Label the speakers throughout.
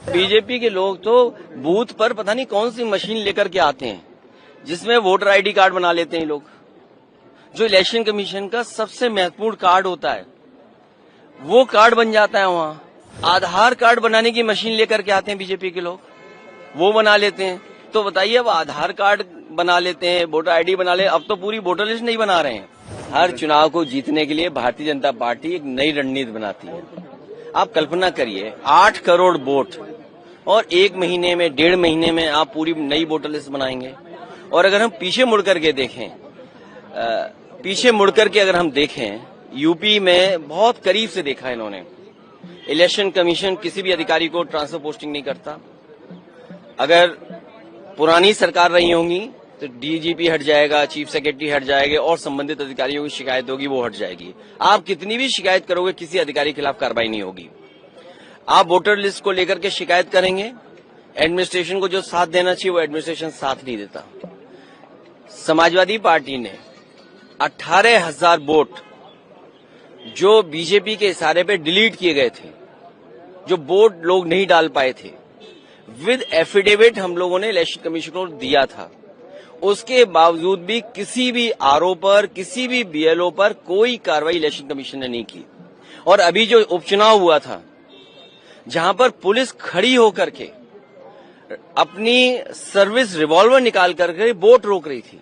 Speaker 1: BJP के लोग तो बूथ पर पता नहीं कौन सी मशीन लेकर के आते हैं जिसमें वोटर आईडी कार्ड बना लेते हैं लोग, जो इलेक्शन कमीशन का सबसे महत्वपूर्ण कार्ड होता है वो कार्ड बन जाता है वहां। आधार कार्ड बनाने की मशीन लेकर के आते हैं बीजेपी के लोग, वो बना लेते हैं। तो बताइए, अब आधार कार्ड बना लेते हैं, वोटर आईडी बना ले, अब तो पूरी वोटर लिस्ट नहीं बना रहे हैं। हर चुनाव को जीतने के लिए भारतीय जनता पार्टी एक नई रणनीति बनाती है। आप कल्पना करिए, 8 करोड़ वोट और 1 महीने में 1.5 महीने में आप पूरी नई वोटर लिस्ट बनाएंगे। और अगर हम पीछे मुड़ करके अगर हम देखें, यूपी में बहुत करीब से देखा इन्होंने, इलेक्शन कमीशन किसी भी अधिकारी को ट्रांसफर पोस्टिंग नहीं करता। अगर पुरानी सरकार रही होंगी तो डीजीपी हट जाएगा, चीफ सेक्रेटरी हट जाएगा और संबंधित अधिकारियों की शिकायत होगी वो हट जाएगी। आप कितनी भी शिकायत करोगे, किसी अधिकारी के खिलाफ कार्रवाई नहीं होगी। आप वोटर लिस्ट को लेकर के शिकायत करेंगे, एडमिनिस्ट्रेशन को जो साथ देना चाहिए वो एडमिनिस्ट्रेशन साथ नहीं देता। समाजवादी पार्टी ने 18,000 वोट जो बीजेपी के इशारे पे डिलीट किए गए थे, जो वोट लोग नहीं डाल पाए थे, विद एफिडेविट हम लोगों ने इलेक्शन कमीशन को दिया था। उसके बावजूद भी किसी भी आरओ पर, किसी भी बीएलओ पर कोई कार्रवाई इलेक्शन कमीशन ने नहीं की। और अभी जो उपचुनाव हुआ था, जहां पर पुलिस खड़ी होकर के अपनी सर्विस रिवॉल्वर निकाल करके वोट रोक रही थी।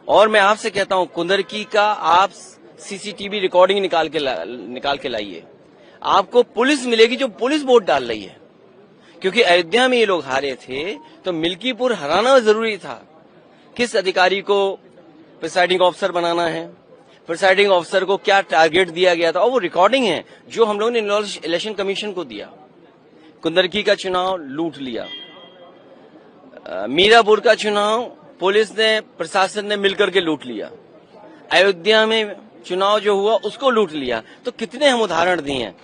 Speaker 1: और मैं आपसे कहता हूं, कुंदरकी का आप सीसीटीवी रिकॉर्डिंग निकाल के लाइए, आपको पुलिस मिलेगी जो पुलिस वोट डाल रही है। क्योंकि अयोध्या में ये लोग हारे थे तो मिल्कीपुर हराना जरूरी था। किस अधिकारी को प्रिसाइडिंग ऑफिसर बनाना है, प्रिसाइडिंग ऑफिसर को क्या टारगेट दिया गया था, और वो रिकॉर्डिंग है जो हम लोगों ने इलेक्शन कमीशन को दिया। कुंदरकी का चुनाव लूट लिया, मीरापुर का चुनाव पुलिस ने, प्रशासन ने मिलकर के लूट लिया, अयोध्या में चुनाव जो हुआ उसको लूट लिया। तो कितने हम उदाहरण दिए हैं,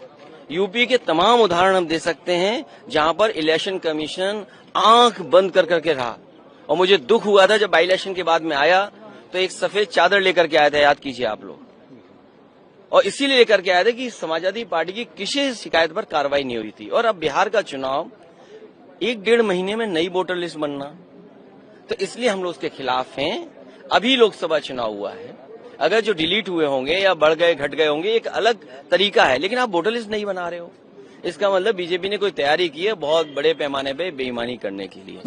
Speaker 1: यूपी के तमाम उदाहरण हम दे सकते हैं जहां पर इलेक्शन कमीशन आंख बंद कर करके रहा। और मुझे दुख हुआ था जब बाई इलेक्शन के बाद में आया तो एक सफेद चादर लेकर के आया था, याद कीजिए आप लोग, और इसीलिए लेकर के आया था कि समाजवादी पार्टी की किसी शिकायत पर कार्रवाई नहीं हुई थी। और अब बिहार का चुनाव 1-1.5 महीने में नई वोटर लिस्ट बनना, तो इसलिए हम लोग उसके खिलाफ हैं। अभी लोकसभा चुनाव हुआ है, अगर जो डिलीट हुए होंगे या बढ़ गए घट गए होंगे एक अलग तरीका है, लेकिन आप वोटर लिस्ट नहीं बना रहे हो, इसका मतलब बीजेपी ने कोई तैयारी की है बहुत बड़े पैमाने पे बेईमानी करने के लिए।